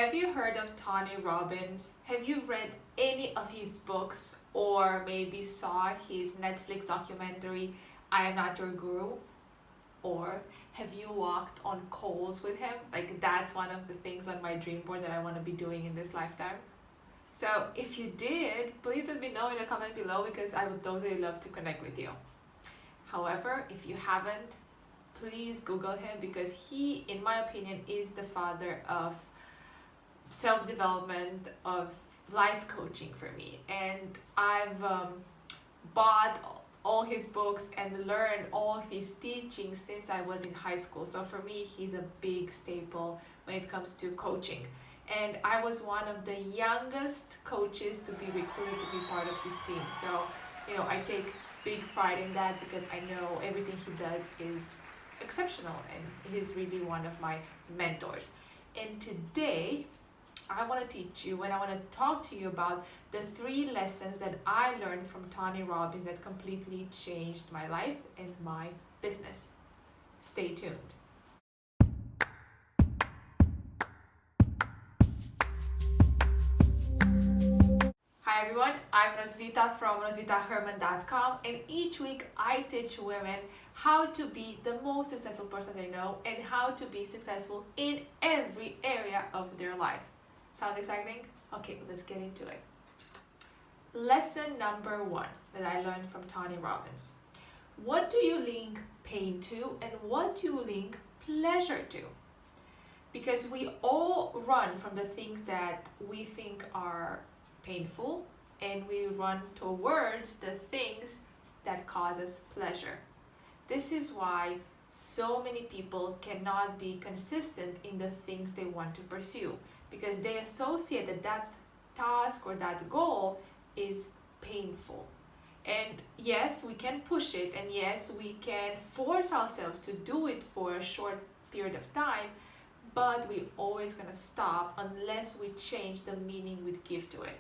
Have you heard of Tony Robbins? Have you read any of his books or maybe saw his Netflix documentary, I Am Not Your Guru? Or have you walked on coals with him? Like, that's one of the things on my dream board that I want to be doing in this lifetime. So if you did, please let me know in a comment below because I would totally love to connect with you. However, if you haven't, please Google him because he, in my opinion, is the father of self-development, of life coaching for me. And I've bought all his books and learned all of his teachings since I was in high school. So for me, he's a big staple when it comes to coaching. And I was one of the youngest coaches to be recruited to be part of his team. So, I take big pride in that because I know everything he does is exceptional and he's really one of my mentors. And today, I want to teach you and I want to talk to you about the 3 lessons that I learned from Tony Robbins that completely changed my life and my business. Stay tuned. Hi everyone, I'm Roswitha from roswithaherman.com, and each week I teach women how to be the most successful person they know and how to be successful in every area of their life. Sounds exciting? Okay, let's get into it. Lesson number 1 that I learned from Tony Robbins. What do you link pain to and what do you link pleasure to? Because we all run from the things that we think are painful and we run towards the things that cause us pleasure. This is why so many people cannot be consistent in the things they want to pursue because they associate that task or that goal is painful. And yes, we can push it, and yes, we can force ourselves to do it for a short period of time, but we're always gonna stop unless we change the meaning we give to it.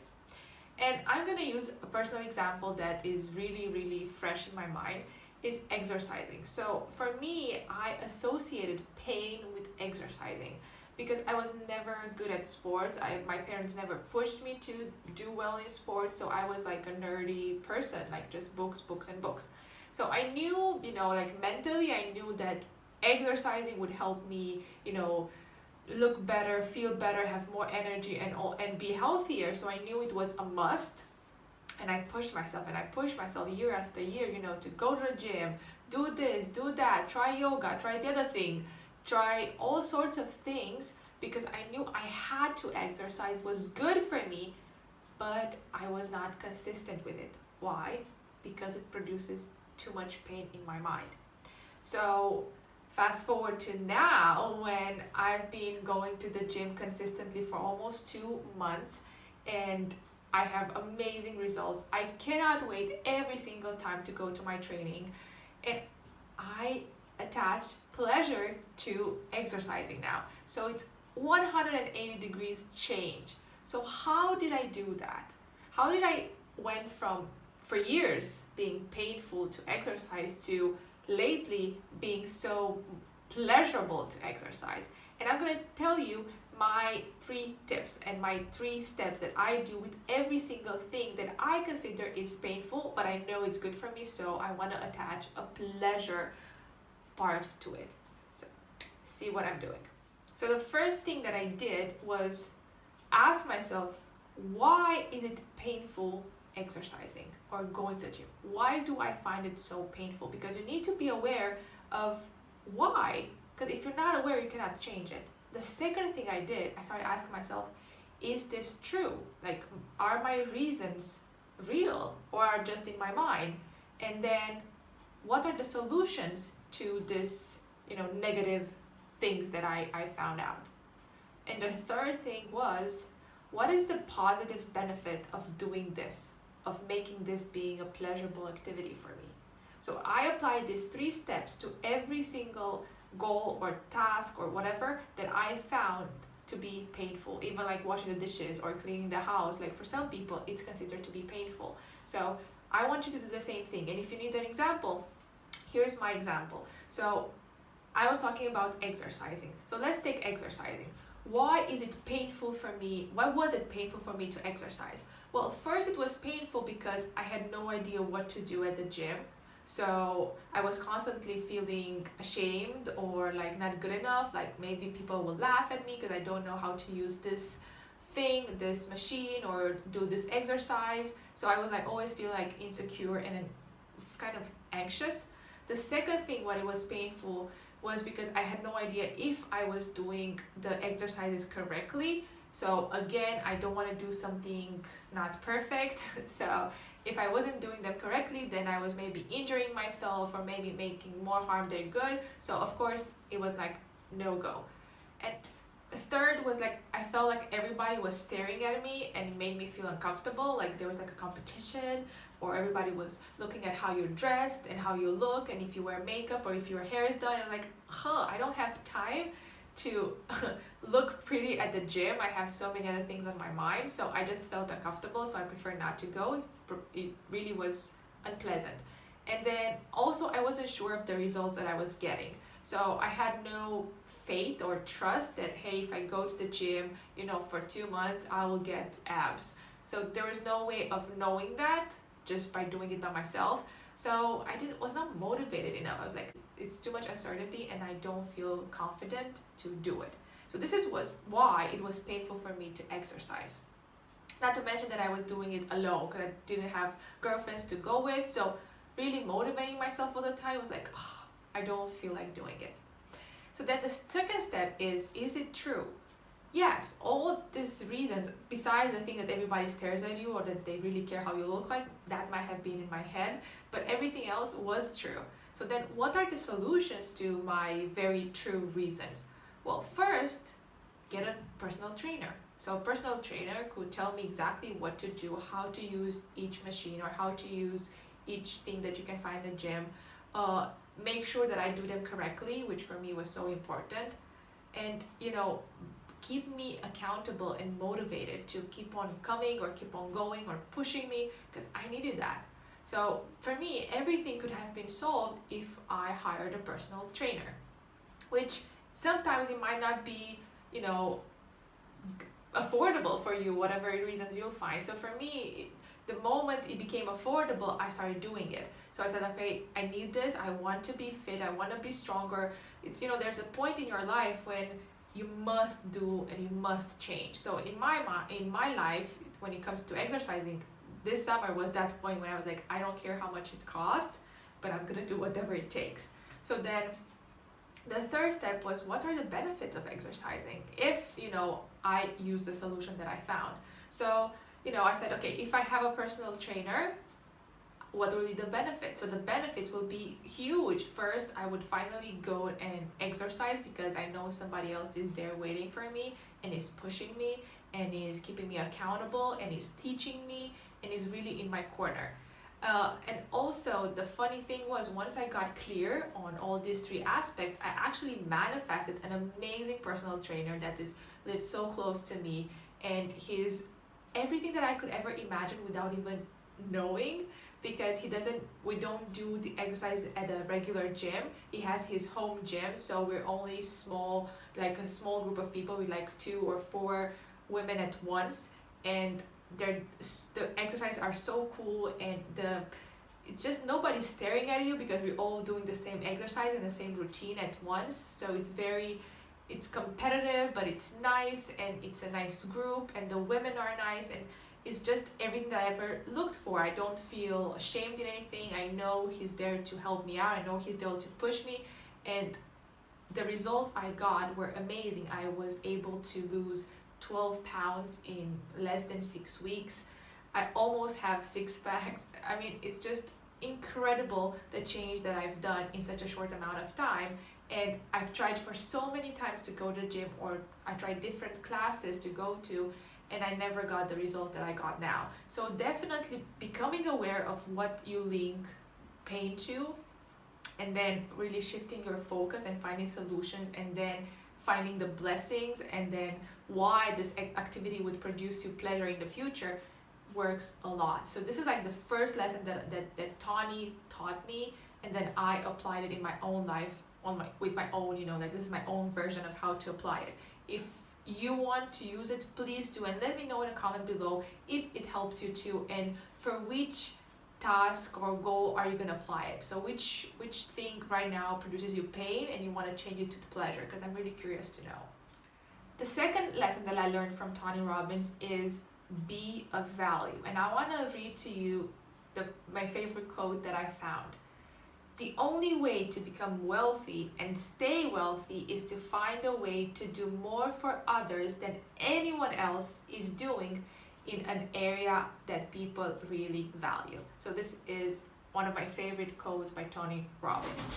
And I'm gonna use a personal example that is really, really fresh in my mind, is exercising. So for me, I associated pain with exercising because I was never good at sports. My parents never pushed me to do well in sports, so I was like a nerdy person, like just books, books, and books. So I knew, like mentally, I knew that exercising would help me, look better, feel better, have more energy, and be healthier. So I knew it was a must. And I pushed myself year after year, to go to the gym, do this, do that, try yoga, try the other thing, try all sorts of things because I knew I had to exercise, it was good for me, but I was not consistent with it. Why? Because it produces too much pain in my mind. So fast forward to now when I've been going to the gym consistently for almost 2 months and I have amazing results. I cannot wait every single time to go to my training, and I attach pleasure to exercising now. So it's 180 degrees change. So how did I do that? How did I went from, for years, being painful to exercise to lately being so pleasurable to exercise? And I'm gonna tell you my 3 tips and my 3 steps that I do with every single thing that I consider is painful, but I know it's good for me, so I want to attach a pleasure part to it. So see what I'm doing. So the first thing that I did was ask myself, why is it painful exercising or going to the gym? Why do I find it so painful? Because you need to be aware of why, because if you're not aware, you cannot change it. The second thing I did, I started asking myself, is this true? Like, are my reasons real or are just in my mind? And then what are the solutions to this, negative things that I found out? And the third thing was, what is the positive benefit of doing this, of making this being a pleasurable activity for me? So I applied these 3 steps to every single goal or task or whatever that I found to be painful, even like washing the dishes or cleaning the house. Like for some people, it's considered to be painful. So I want you to do the same thing. And if you need an example, here's my example. So I was talking about exercising. So let's take exercising. why is it painful for me? Why was it painful for me to exercise? Well, first it was painful because I had no idea what to do at the gym. So I was constantly feeling ashamed or like not good enough. Like maybe people will laugh at me because I don't know how to use this thing, this machine, or do this exercise. So I was like always feel like insecure and kind of anxious. The second thing, what it was painful, was because I had no idea if I was doing the exercises correctly. So again, I don't want to do something not perfect. So if I wasn't doing them correctly, then I was maybe injuring myself or maybe making more harm than good. So of course it was like no go. And the third was like I felt like everybody was staring at me and it made me feel uncomfortable. Like there was like a competition, or everybody was looking at how you're dressed and how you look and if you wear makeup or if your hair is done. And like, I don't have time to look pretty at the gym. I have so many other things on my mind, so I just felt uncomfortable, so I prefer not to go. It really was unpleasant. And then also I wasn't sure of the results that I was getting. So I had no faith or trust that, hey, if I go to the gym, for 2 months, I will get abs. So there was no way of knowing that just by doing it by myself. So I was not motivated enough. I was like, it's too much uncertainty and I don't feel confident to do it. So this was why it was painful for me to exercise. Not to mention that I was doing it alone because I didn't have girlfriends to go with. So really motivating myself all the time was like, I don't feel like doing it. So then the second step is it true? Yes, all of these reasons, besides the thing that everybody stares at you or that they really care how you look like, that might have been in my head, but everything else was true. So then what are the solutions to my very true reasons? Well, first, get a personal trainer. So a personal trainer could tell me exactly what to do, how to use each machine or how to use each thing that you can find in the gym. Make sure that I do them correctly, which for me was so important. And, keep me accountable and motivated to keep on coming or keep on going or pushing me, because I needed that. So for me, everything could have been solved if I hired a personal trainer, which sometimes it might not be, affordable for you, whatever reasons you'll find. So for me, the moment it became affordable, I started doing it. So I said, okay, I need this. I want to be fit. I want to be stronger. It's, there's a point in your life when you must do and you must change. So in my life, when it comes to exercising, this summer was that point when I was like, I don't care how much it costs, but I'm gonna do whatever it takes. So then the third step was, what are the benefits of exercising if I use the solution that I found? So I said, okay, if I have a personal trainer, what will be the benefits? So the benefits will be huge. First, I would finally go and exercise because I know somebody else is there waiting for me and is pushing me and is keeping me accountable and is teaching me and is really in my corner. And also the funny thing was, once I got clear on all these three aspects, I actually manifested an amazing personal trainer that lives so close to me, and he's everything that I could ever imagine without even knowing, because we don't do the exercise at a regular gym. He has his home gym, so we're only a small group of people with like 2 or 4 women at once, and the exercises are so cool, and it's just nobody's staring at you because we're all doing the same exercise and the same routine at once. So it's competitive, but it's nice, and it's a nice group, and the women are nice, and it's just everything that I ever looked for. I don't feel ashamed in anything. I know he's there to help me out. I know he's there to push me, and the results I got were amazing. I was able to lose 12 pounds in less than 6 weeks. I almost have 6 packs. I mean, it's just incredible the change that I've done in such a short amount of time. And I've tried for so many times to go to the gym, or I tried different classes to go to, and I never got the result that I got now. So definitely becoming aware of what you link pain to, and then really shifting your focus and finding solutions, and then finding the blessings, and then why this activity would produce you pleasure in the future works a lot. So this is like the first lesson that Tawny taught me, and then I applied it in my own life with my own, like this is my own version of how to apply it. If you want to use it, please do, and let me know in a comment below if it helps you too, and for which task or goal are you going to apply it. So which thing right now produces you pain and you want to change it to pleasure, because I'm really curious to know. The second lesson that I learned from Tony Robbins is be of value, and I want to read to you my favorite quote that I found. The only way to become wealthy and stay wealthy is to find a way to do more for others than anyone else is doing in an area that people really value. So this is one of my favorite quotes by Tony Robbins.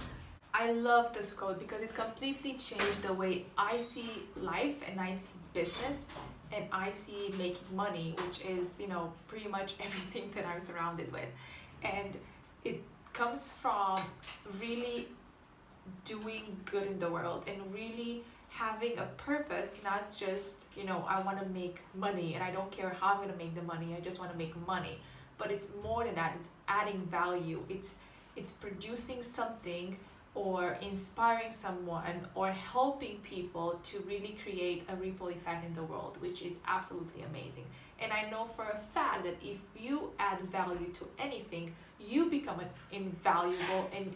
I love this quote because it completely changed the way I see life and I see business and I see making money, which is, pretty much everything that I'm surrounded with. And it comes from really doing good in the world and really having a purpose, not just, I want to make money and I don't care how I'm going to make the money, I just want to make money. But it's more than that, adding value. It's producing something or inspiring someone or helping people to really create a ripple effect in the world, which is absolutely amazing. And I know for a fact that if you add value to anything, you become invaluable, and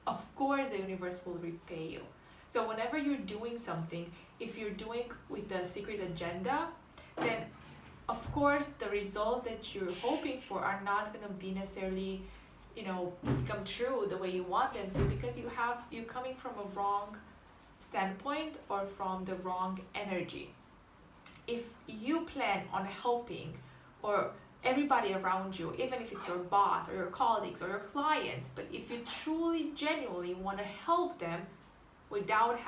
of course the universe will repay you. So whenever you're doing something, if you're doing with the secret agenda, then of course the results that you're hoping for are not going to be necessarily become true the way you want them to, because you're coming from a wrong standpoint or from the wrong energy. If you plan on helping or everybody around you, even if it's your boss or your colleagues or your clients, but if you truly genuinely want to help them without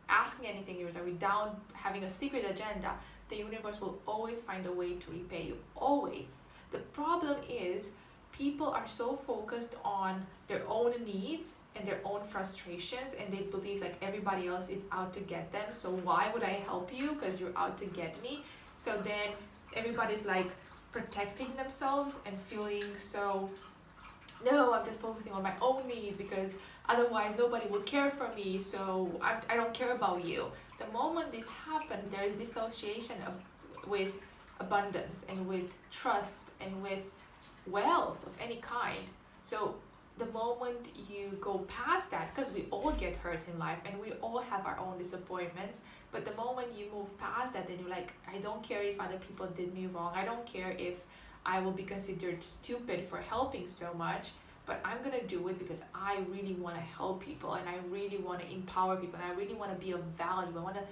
asking anything in return, without having a secret agenda, the universe will always find a way to repay you, always. The problem is people are so focused on their own needs and their own frustrations, and they believe like everybody else is out to get them. So why would I help you? Because you're out to get me. So then everybody's like protecting themselves and feeling so, no, I'm just focusing on my own needs because otherwise nobody will care for me, so I don't care about you. The moment this happens, there is dissociation with abundance and with trust and with wealth of any kind. So the moment you go past that, because we all get hurt in life and we all have our own disappointments, but the moment you move past that, then you're like, I don't care if other people did me wrong, I don't care if I will be considered stupid for helping so much, but I'm gonna do it because I really want to help people and I really want to empower people and I really want to be of value. I want to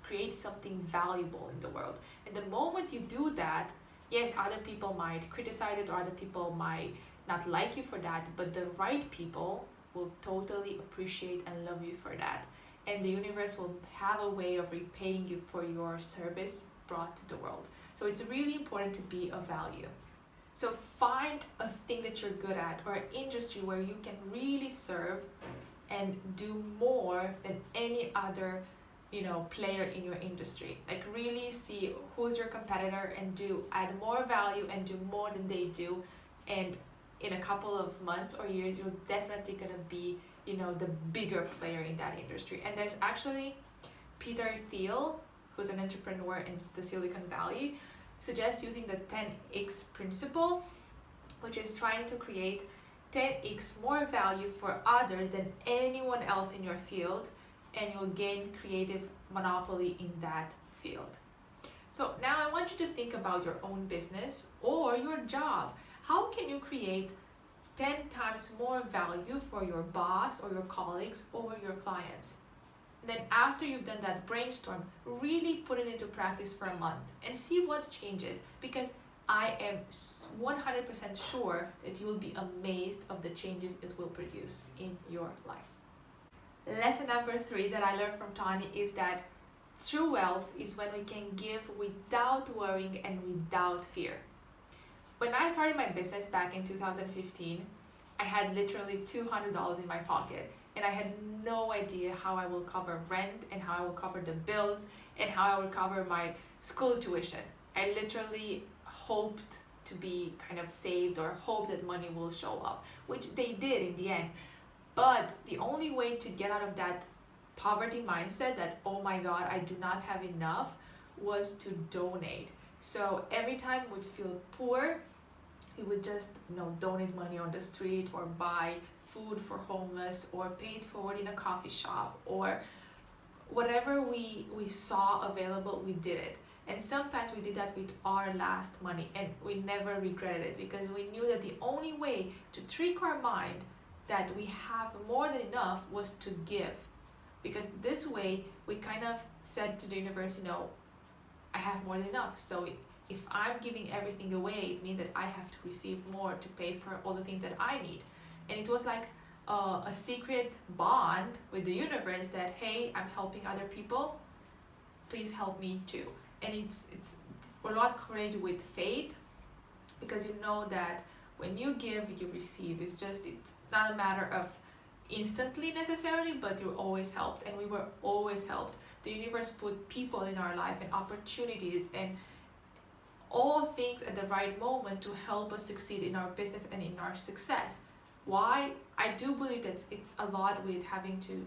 create something valuable in the world. And the moment you do that, yes, other people might criticize it or other people might not like you for that, but the right people will totally appreciate and love you for that. And the universe will have a way of repaying you for your service brought to the world. So it's really important to be of value. So find a thing that you're good at or an industry where you can really serve and do more than any other player in your industry. Like really see who's your competitor and add more value and do more than they do, and in a couple of months or years you're definitely gonna be the bigger player in that industry. And there's actually Peter Thiel, who's an entrepreneur in the Silicon Valley, suggests using the 10x principle, which is trying to create 10x more value for others than anyone else in your field, and you'll gain creative monopoly in that field. So now I want you to think about your own business or your job. How can you create 10 times more value for your boss or your colleagues or your clients? Then after you've done that brainstorm, really put it into practice for a month and see what changes, because I am 100% sure that you will be amazed of the changes it will produce in your life. Lesson number 3 that I learned from Tani is that true wealth is when we can give without worrying and without fear. When I started my business back in 2015, I had literally $200 in my pocket, and I had no idea how I will cover rent and how I will cover the bills and how I will cover my school tuition. I literally hoped to be kind of saved or hope that money will show up, which they did in the end. But the only way to get out of that poverty mindset that, oh my God, I do not have enough, was to donate. So every time we'd feel poor, we would just, donate money on the street, or buy food for homeless, or pay it forward in a coffee shop, or whatever we saw available, we did it. And sometimes we did that with our last money, and we never regretted it, because we knew that the only way to trick our mind that we have more than enough was to give. Because this way we kind of said to the universe, I have more than enough. So if I'm giving everything away, it means that I have to receive more to pay for all the things that I need. And it was like a secret bond with the universe that, hey, I'm helping other people, please help me too. And it's a lot correlated with faith, because you know that when you give, you receive. It's not a matter of instantly necessarily, but you're always helped, and we were always helped. The universe put people in our life and opportunities and all things at the right moment to help us succeed in our business and in our success. Why? I do believe that it's a lot with having to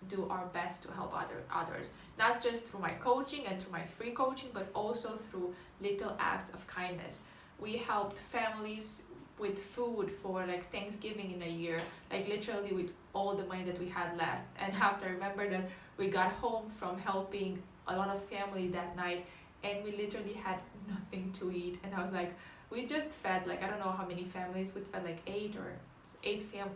do our best to help others, not just through my coaching and through my free coaching, but also through little acts of kindness. We helped families with food for like Thanksgiving in a year, like literally with all the money that we had left. And I have to remember that we got home from helping a lot of family that night, and we literally had nothing to eat. And I was like, we just fed like, I don't know how many families, we fed like eight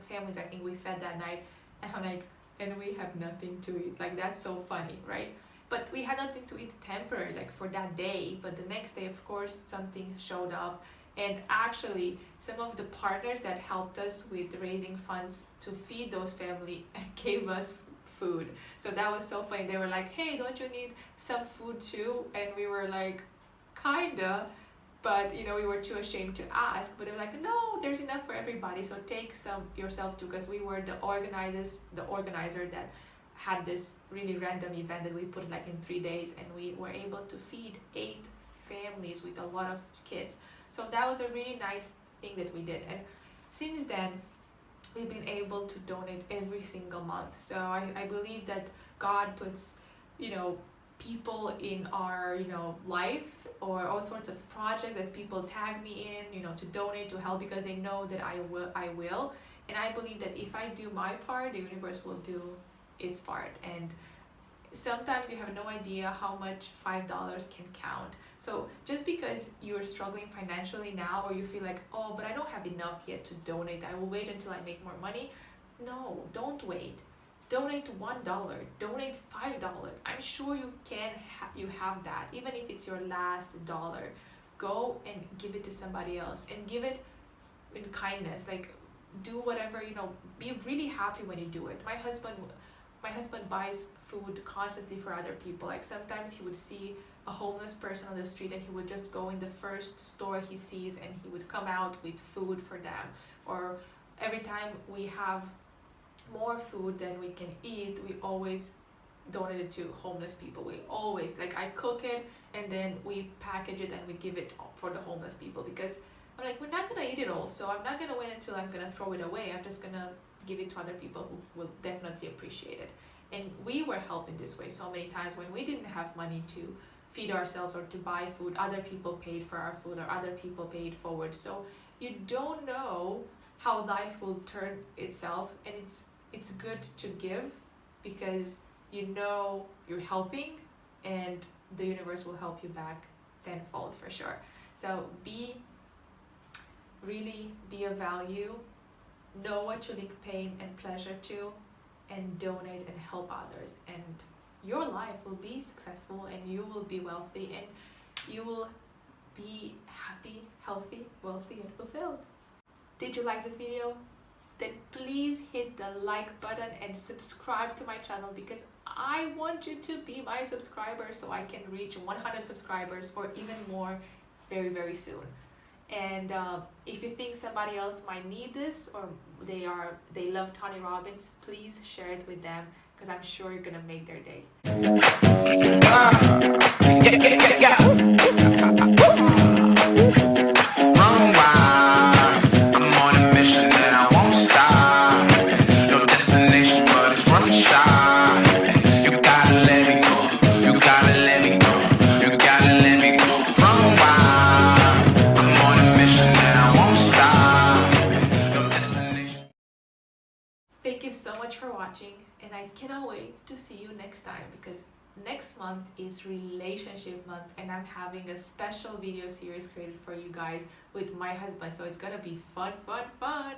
families I think we fed that night. And I'm like, and we have nothing to eat. Like, that's so funny, right? But we had nothing to eat temporary, like for that day. But the next day, of course, something showed up. And actually, some of the partners that helped us with raising funds to feed those family gave us food. So that was so funny. They were like, hey, don't you need some food too? And we were like, kinda. But we were too ashamed to ask. But they were like, no, there's enough for everybody, so take some yourself too. Because we were the organizer that had this really random event that we put like in 3 days, and we were able to feed 8 families with a lot of kids. So that was a really nice thing that we did. And since then, we've been able to donate every single month. So I believe that God puts, people in our, life, or all sorts of projects that people tag me in, to donate, to help, because they know that I will. And I believe that if I do my part, the universe will do its part. And sometimes you have no idea how much $5 can count. So just because you're struggling financially now, or you feel like, oh, but I don't have enough yet to donate, I will wait until I make more money. No, don't wait. Donate $1, donate $5. I'm sure you can you have that, even if it's your last dollar. Go and give it to somebody else, and give it in kindness. Like, do whatever, be really happy when you do it. My husband buys food constantly for other people. Like, sometimes he would see a homeless person on the street, and he would just go in the first store he sees, and he would come out with food for them. Or every time we have more food than we can eat, we always donate it to homeless people. We always, like, I cook it, and then we package it and we give it for the homeless people, because I'm like, we're not gonna eat it all, so I'm not gonna wait until I'm gonna throw it away. I'm just gonna give it to other people who will definitely appreciate it. And we were helped in this way so many times. When we didn't have money to feed ourselves or to buy food, other people paid for our food, or other people paid forward. So you don't know how life will turn itself, and it's good to give, because you're helping, and the universe will help you back tenfold for sure. So really be of value, know what you link pain and pleasure to, and donate and help others, and your life will be successful, and you will be wealthy, and you will be happy, healthy, wealthy, and fulfilled. Did you like this video? Then please hit the like button and subscribe to my channel, because I want you to be my subscriber, so I can reach 100 subscribers or even more very, very soon. And if you think somebody else might need this, or they love Tony Robbins, please share it with them, because I'm sure you're gonna make their day. I'm on a mission and I won't stop. No destination, but it's worth a shot. much for watching, and I cannot wait to see you next time, because next month is relationship month and I'm having a special video series created for you guys with my husband. So it's gonna be fun, fun, fun.